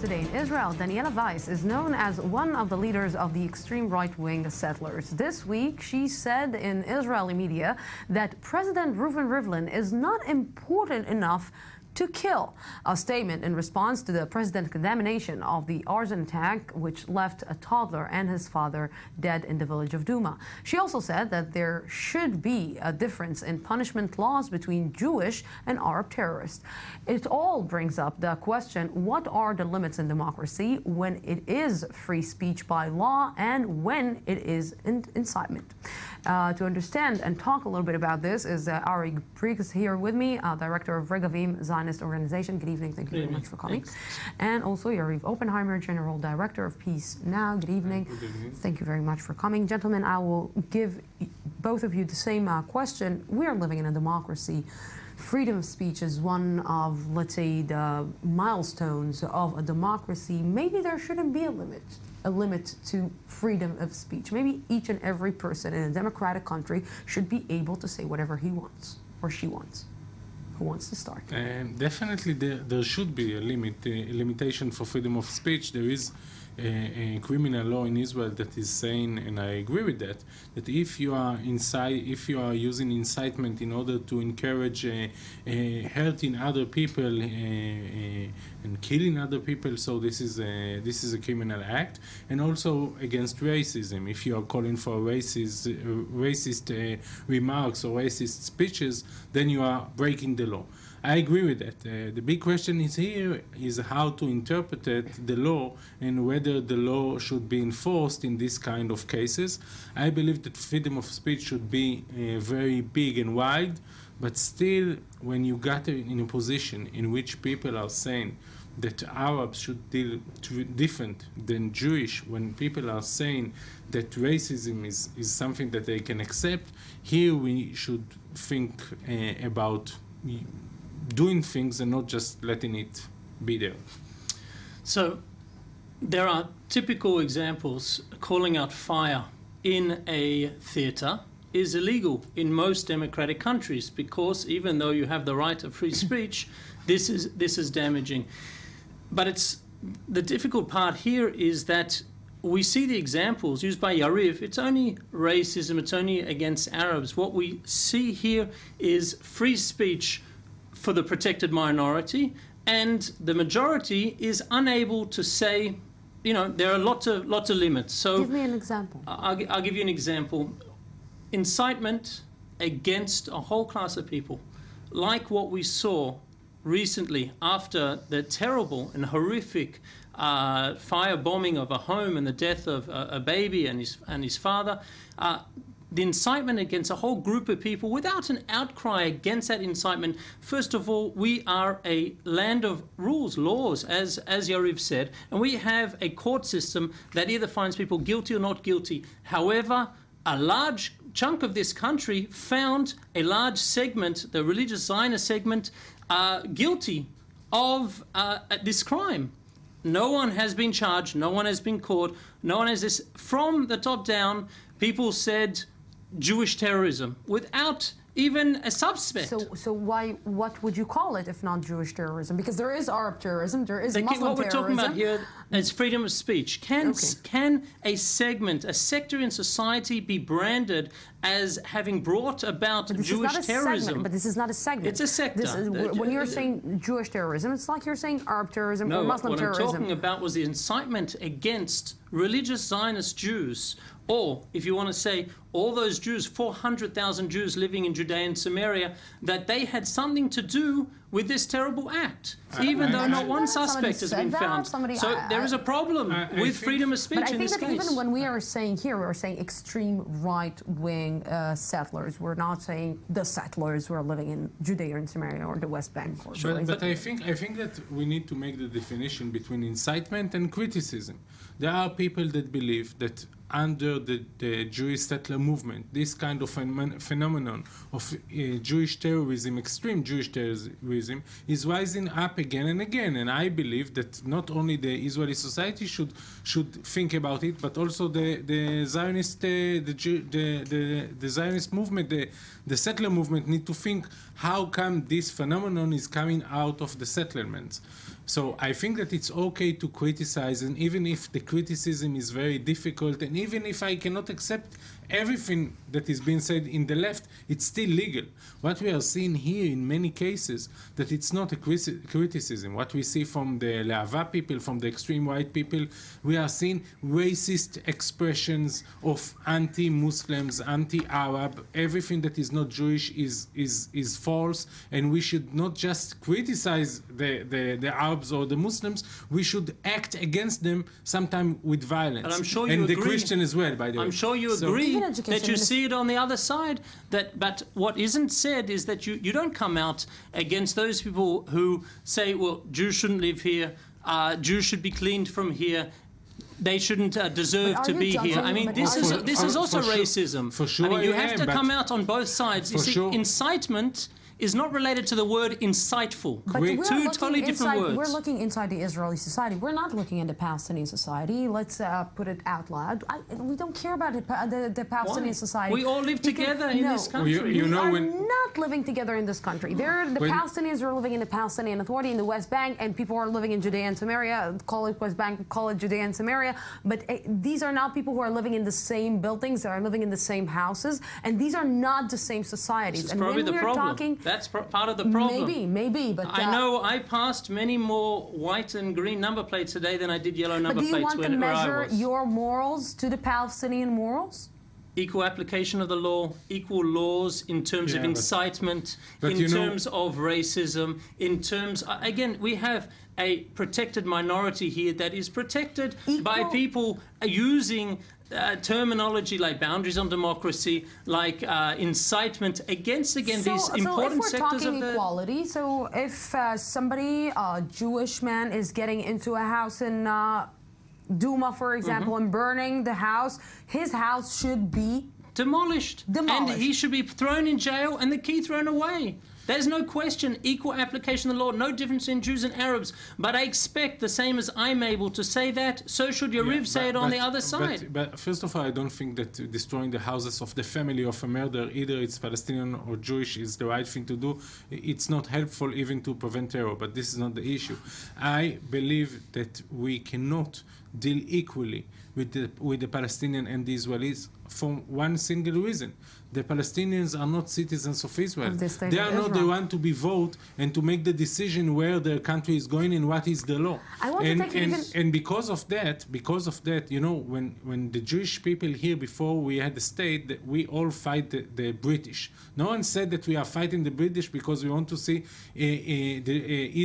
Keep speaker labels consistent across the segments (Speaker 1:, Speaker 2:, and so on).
Speaker 1: today in Israel, Daniela Weiss is known as one of the leaders of the extreme right-wing settlers. This week, she said in Israeli media that President Reuven Rivlin is not important enough to kill. A statement in response to the president's condemnation of the arson attack, which left a toddler and his father dead in the village of Duma. She also said that there should be a difference in punishment laws between Jewish and Arab terrorists. It all brings up the question, what are the limits in democracy when it is free speech by law and when it is incitement? To understand and talk a little bit about this is Ari Briggs here with me, Director of Regavim Zionist Organization. Good evening. Thank you very much for coming.
Speaker 2: Thanks.
Speaker 1: And also Yariv Oppenheimer, General Director of Peace Now. Good evening.
Speaker 2: Good evening.
Speaker 1: Thank you very much for coming. Gentlemen, I will give both of you the same question. We are living in a democracy. Freedom of speech is one of, let's say, the milestones of a democracy. Maybe there shouldn't be a limit to freedom of speech. Maybe each and every person in a democratic country should be able to say whatever he wants or she wants. Who wants to start?
Speaker 2: Definitely there should be a limitation for freedom of speech. There is a criminal law in Israel that is saying, and I agree with that, that if you are using incitement in order to encourage hurting other people and killing other people, so this is a criminal act. And also against racism, if you are calling for racist remarks or racist speeches, then you are breaking the law. I agree with that. The big question is how to interpret the law and whether the law should be enforced in this kind of cases. I believe that freedom of speech should be very big and wide, but still, when you got in a position in which people are saying that Arabs should deal different than Jewish, when people are saying that racism is something that they can accept, here we should think about doing things and not just letting it be there.
Speaker 3: So there are typical examples. Calling out fire in a theater is illegal in most democratic countries because even though you have the right of free speech, this is damaging. But the difficult part here is that we see the examples used by Yariv. It's only racism, it's only against Arabs. What we see here is free speech for the protected minority, and the majority is unable to say, you know, there are lots of limits. So
Speaker 1: give me an example.
Speaker 3: I'll give you an example. Incitement against a whole class of people, like what we saw recently after the terrible and horrific firebombing of a home and the death of a baby and his father. The incitement against a whole group of people without an outcry against that incitement. First of all, we are a land of rules, laws, as Yariv said, and we have a court system that either finds people guilty or not guilty. However, a large chunk of this country found a large segment, the religious Zionist segment, guilty of this crime. No one has been charged, no one has been caught, no one has this. From the top down, people said Jewish terrorism without even a suspect.
Speaker 1: So what would you call it if not Jewish terrorism? Because there is Arab terrorism, there is Muslim terrorism.
Speaker 3: What we're talking about here is freedom of speech. Can a segment, a sector in society be branded as having brought about Jewish terrorism?
Speaker 1: But this is not a segment.
Speaker 3: It's a sector.
Speaker 1: When you're saying Jewish terrorism, it's like you're saying Arab terrorism or Muslim terrorism.
Speaker 3: No, what I'm talking about was the incitement against religious Zionist Jews, or if you want to say all those Jews, 400,000 Jews living in Judea and Samaria, that they had something to do with this terrible act, even though not one suspect has been found. So there is a problem with freedom of speech in this case.
Speaker 1: But I think that even when we are saying here, we're saying extreme right-wing settlers. We're not saying the settlers who are living in Judea and Samaria or the West Bank.
Speaker 2: But I think that we need to make the definition between incitement and criticism. There are people that believe that under the Jewish settler movement, this kind of phenomenon of Jewish terrorism, extreme Jewish terrorism, is rising up again and again. And I believe that not only the Israeli society should think about it, but also the Zionist Zionist movement, the settler movement, need to think how come this phenomenon is coming out of the settlements. So I think that it's okay to criticize, and even if the criticism is very difficult, and even if I cannot accept everything that is being said in the left, it's still legal. What we are seeing here in many cases, that it's not a criticism. What we see from the Le'ava people, from the extreme right people, we are seeing racist expressions of anti-Muslims, anti-Arab. Everything that is not Jewish is false, and we should not just criticize the Arabs or the Muslims, we should act against them sometime with violence.
Speaker 3: And I'm sure you
Speaker 2: and
Speaker 3: agree.
Speaker 2: the Christian as well, by the way.
Speaker 3: I'm sure you agree that you
Speaker 1: is...
Speaker 3: see it on the other side. But what isn't said is that you don't come out against those people who say, well, Jews shouldn't live here, Jews should be cleaned from here, they shouldn't deserve to be here. I mean, this is also racism.
Speaker 2: For sure,
Speaker 3: I mean, you have to come out on both sides. You see, incitement is not related to the word insightful.
Speaker 1: But
Speaker 3: Two totally different words.
Speaker 1: We're looking inside the Israeli society. We're not looking at the Palestinian society. Let's put it out loud. We don't care about the Palestinian society.
Speaker 3: We all live together in this country.
Speaker 2: You know,
Speaker 1: we are not living together in this country. The Palestinians are living in the Palestinian Authority in the West Bank, and people are living in Judea and Samaria. Call it West Bank, call it Judea and Samaria. But these are not people who are living in the same buildings, they are living in the same houses, and these are not the same societies.
Speaker 3: That's probably the problem. That's part of the problem.
Speaker 1: Maybe, but...
Speaker 3: I know I passed many more white and green number plates today than I did yellow number plates where I was.
Speaker 1: But do you want to measure your morals to the Palestinian morals?
Speaker 3: Equal application of the law, equal laws in terms of incitement, in terms of racism, in terms... Again, we have a protected minority here that is protected by people using... terminology like boundaries on democracy, like incitement against, again, these important sectors of the...
Speaker 1: So if we're talking equality, so if somebody, a Jewish man, is getting into a house in Duma, for example, and burning the house, his house should be...
Speaker 3: Demolished. And he should be thrown in jail and the key thrown away. There's no question, equal application of the law, no difference in Jews and Arabs. But I expect the same as I'm able to say that, so should Yariv say it on the other side.
Speaker 2: But first of all, I don't think that destroying the houses of the family of a murderer, either it's Palestinian or Jewish, is the right thing to do. It's not helpful even to prevent terror, but this is not the issue. I believe that we cannot deal equally with the Palestinian and the Israelis for one single reason. The Palestinians are not citizens of Israel. They are not the one to be vote and to make the decision where their country is going and what is the law. And because of that, you know, when the Jewish people here before we had the state, that we all fight the British. No one said that we are fighting the British because we want to see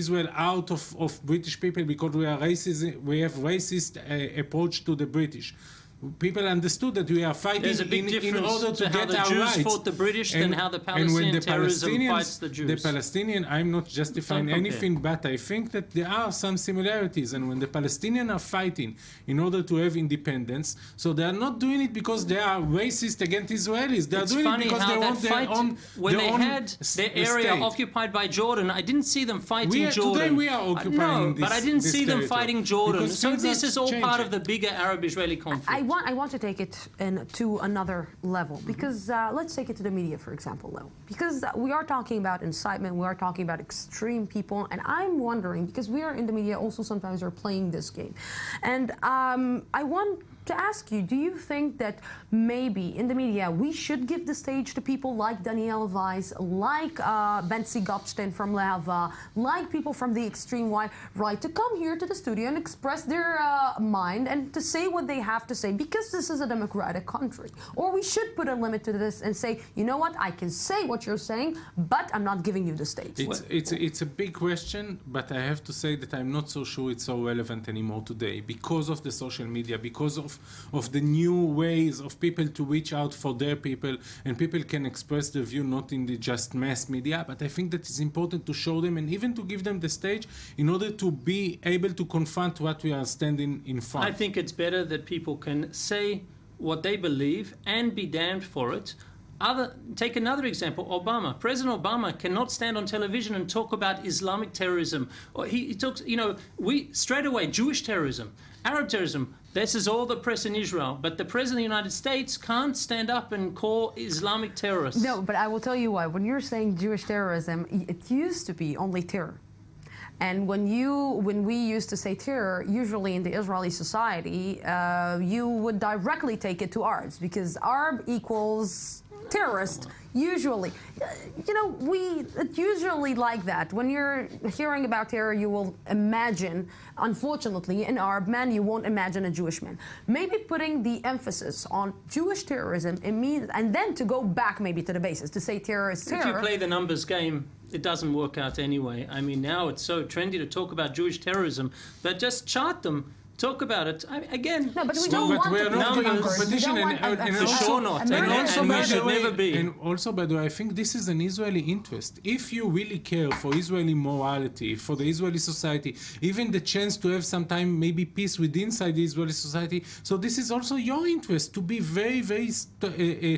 Speaker 2: Israel out of British people because we have racist approach to the British. People understood that we are fighting in order to get our rights.
Speaker 3: How the Jews fought the British than how the Palestinian terrorism fights the Jews.
Speaker 2: The Palestinian, I'm not justifying anything, but I think that there are some similarities. And when the Palestinians are fighting in order to have independence, so they are not doing it because they are racist against Israelis. They are doing it because they want their own
Speaker 3: when they had their area occupied by Jordan, I didn't see them fighting Jordan.
Speaker 2: Today we are occupying
Speaker 3: but I didn't see them fighting Jordan. So this is all part of the bigger Arab-Israeli conflict.
Speaker 1: I want to take it to another level, because let's take it to the media, for example, though. Because we are talking about incitement, we are talking about extreme people, and I'm wondering, because we are in the media also sometimes are playing this game, and I want to ask you, do you think that maybe in the media we should give the stage to people like Daniel Weiss, like Bentzi Gottstein from Le'ava, like people from the extreme right to come here to the studio and express their mind and to say what they have to say, because this is a democratic country? Or we should put a limit to this and say, you know what, I can say what you're saying, but I'm not giving you the stage.
Speaker 2: It's a big question, but I have to say that I'm not so sure it's so relevant anymore today because of the social media, because of the new ways of people to reach out for their people, and people can express their view not in the just mass media, but I think that it's important to show them and even to give them the stage in order to be able to confront what we are standing in front.
Speaker 3: I think it's better that people can say what they believe and be damned for it. Take another example, Obama. President Obama cannot stand on television and talk about Islamic terrorism. Or he talks, you know, straight away, Jewish terrorism, Arab terrorism. This is all the press in Israel. But the President of the United States can't stand up and call Islamic terrorists.
Speaker 1: No, but I will tell you why. When you're saying Jewish terrorism, it used to be only terror. And when we used to say terror, usually in the Israeli society, you would directly take it to Arabs, because Arab equals terrorist. Usually, it's usually like that. When you're hearing about terror, you will imagine, unfortunately, an Arab man, you won't imagine a Jewish man. Maybe putting the emphasis on Jewish terrorism, and then to go back maybe to the basis, to say terror is terror.
Speaker 3: If you play the numbers game, it doesn't work out anyway. I mean, now it's so trendy to talk about Jewish terrorism that just chart them. Talk about it again.
Speaker 1: No, but we
Speaker 3: still,
Speaker 1: don't want
Speaker 2: we're
Speaker 1: to
Speaker 2: not
Speaker 1: play
Speaker 2: in
Speaker 1: numbers.
Speaker 2: competition,
Speaker 3: For
Speaker 2: also,
Speaker 3: sure not. And we should never be.
Speaker 2: And also, by the way, I think this is an Israeli interest. If you really care for Israeli morality, for the Israeli society, even the chance to have some time, maybe peace within inside the Israeli society, so this is also your interest to be very, very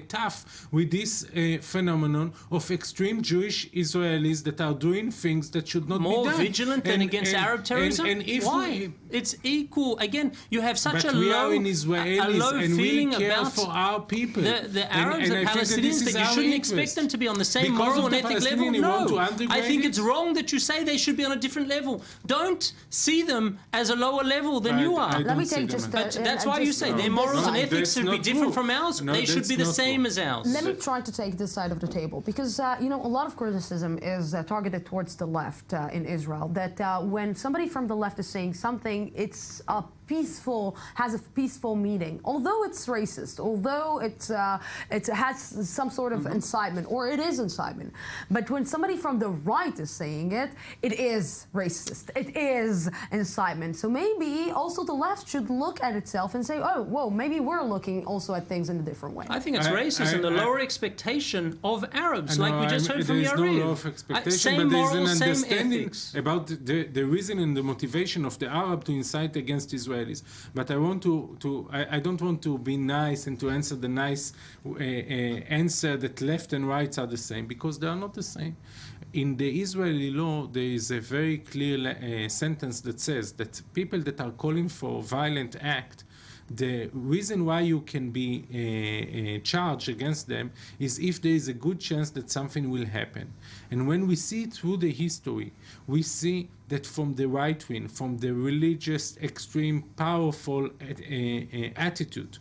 Speaker 2: tough with this phenomenon of extreme Jewish Israelis that are doing things that should not be done.
Speaker 3: More vigilant than against Arab terrorism? Why? It's equal. Again, you have such a low, feeling
Speaker 2: care
Speaker 3: about
Speaker 2: for our people.
Speaker 3: The Arabs and Palestinians that you shouldn't expect them to be on the same moral and ethic level. No, I think it's wrong that you say they should be on a different level. Don't see them as a lower level than you are.
Speaker 1: Let me take just.
Speaker 3: But that's why you say their morals and ethics should be different from ours. They should be the same as ours.
Speaker 1: Let me try to take this side of the table, because a lot of criticism is targeted towards the left in Israel. That when somebody from the left is saying something, it's has a peaceful meaning, although it's racist, although it has some sort of incitement, or it is incitement. But when somebody from the right is saying it, it is racist, it is incitement. So maybe also the left should look at itself and say, oh, whoa, maybe we're looking also at things in a different way.
Speaker 3: I think it's racist and the lower expectation of Arabs, like we just heard from Yariv.
Speaker 2: There is no law of expectation,
Speaker 3: same
Speaker 2: but there is an
Speaker 3: morals,
Speaker 2: understanding about the reason and the motivation of the Arab to incite against Israelis. But I don't want to be nice and to answer the nice answer that left and rights are the same, because they are not the same. In the Israeli law, there is a very clear sentence that says that people that are calling for violent act, the reason why you can be charged against them is if there is a good chance that something will happen. And when we see through the history, we see that from the right wing, from the religious, extreme, powerful attitude,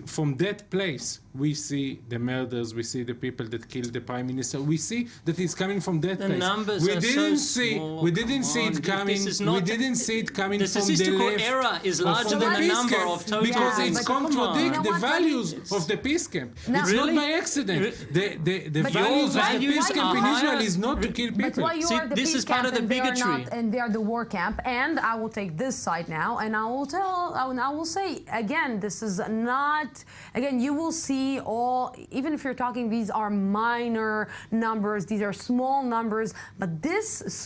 Speaker 2: from that place, we see the murders, we see the people that killed the prime minister, we see that it's coming from that place.
Speaker 3: Numbers we didn't see
Speaker 2: it coming. We didn't see it coming
Speaker 3: the
Speaker 2: from the left.
Speaker 3: The statistical error is larger than the number of total.
Speaker 2: Because it contradicts the values of the peace camp. It's not by accident. The values of the peace camp in Israel is not to kill people.
Speaker 1: But why you are the
Speaker 3: this
Speaker 1: peace
Speaker 3: is part
Speaker 1: camp
Speaker 3: of the bigotry.
Speaker 1: and they're the war camp. And I will take this side now, and I will say again, this is not. Again, you will see even if you're talking, these are minor numbers, these are small numbers, but this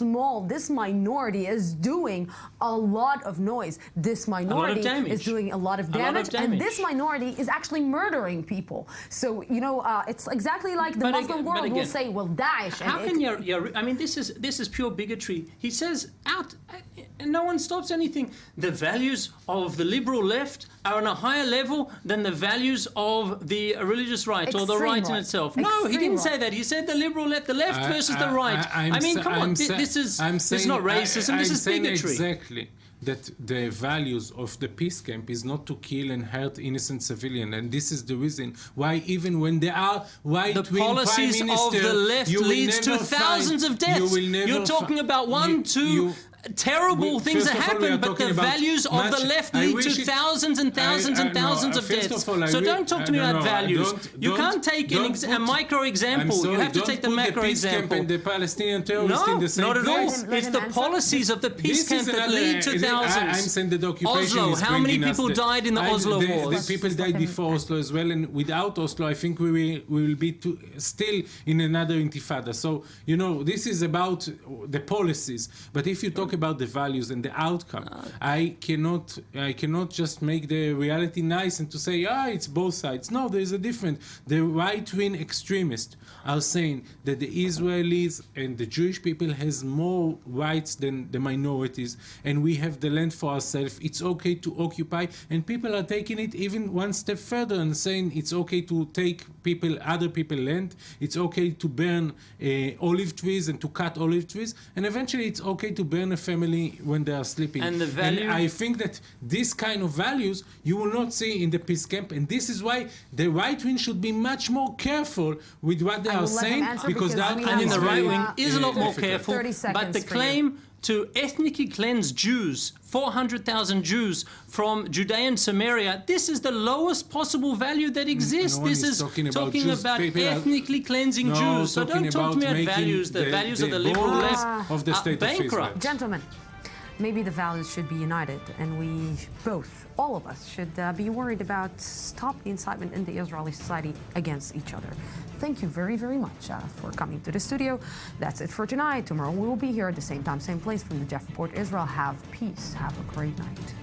Speaker 1: minority is doing a lot of noise. This minority is doing a lot of damage, and this minority is actually murdering people. So, it's exactly like the Muslim world will say, well, Daesh.
Speaker 3: How can you, I mean, this is pure bigotry. He says and no one stops anything. The values of the liberal left are on a higher level than the values of the religious right or the right in itself. No, he didn't say that. He said the liberal left, the left versus the right. I mean, come on, this is not racism, this is bigotry.
Speaker 2: Exactly. That the values of the peace camp is not to kill and hurt innocent civilians, and this is the reason why even when there are right-wing
Speaker 3: the policies
Speaker 2: prime minister,
Speaker 3: of the left leads to thousands of deaths. You're talking about two terrible things that happen, but the values of the left lead to thousands and thousands and thousands of deaths. So don't talk to me about values. You can't take a micro example. You have to take the macro example.
Speaker 2: And the Palestinian terrorists in the same
Speaker 3: not at
Speaker 2: place.
Speaker 3: all. It's the policies of the peace camp that lead to thousands.
Speaker 2: I'm saying that the occupation
Speaker 3: Oslo,
Speaker 2: is
Speaker 3: how many people died in the Oslo wars?
Speaker 2: The people died before Oslo as well, and without Oslo, I think we will be still in another intifada. So, this is about the policies. But if you talk talk about the values and the outcome. I cannot just make the reality nice and to say, it's both sides. No, there is a difference. The right-wing extremists are saying that the Israelis and the Jewish people has more rights than the minorities, and we have the land for ourselves. It's okay to occupy, and people are taking it even one step further and saying it's okay to take other people land. It's okay to burn olive trees and to cut olive trees, and eventually it's okay to burn a family when they are sleeping.
Speaker 3: And the value.
Speaker 2: And I think that this kind of values you will not see in the peace camp, and this is why the right wing should be much more careful with what they are saying, because that
Speaker 3: and in the right wing is a lot more
Speaker 2: difficult.
Speaker 3: careful. But the claim to ethnically cleanse Jews, 400,000 Jews from Judea and Samaria, this is the lowest possible value that exists. This is talking about ethnically cleansing Jews. So don't talk to me about values. The values of the liberal left
Speaker 2: of the state
Speaker 3: bankrupt.
Speaker 1: Gentlemen, maybe the values should be united, and we both, all of us, should be worried about stop the incitement in the Israeli society against each other. Thank you very, very much for coming to the studio. That's it for tonight. Tomorrow we will be here at the same time, same place from the Jeff Report Israel. Have peace. Have a great night.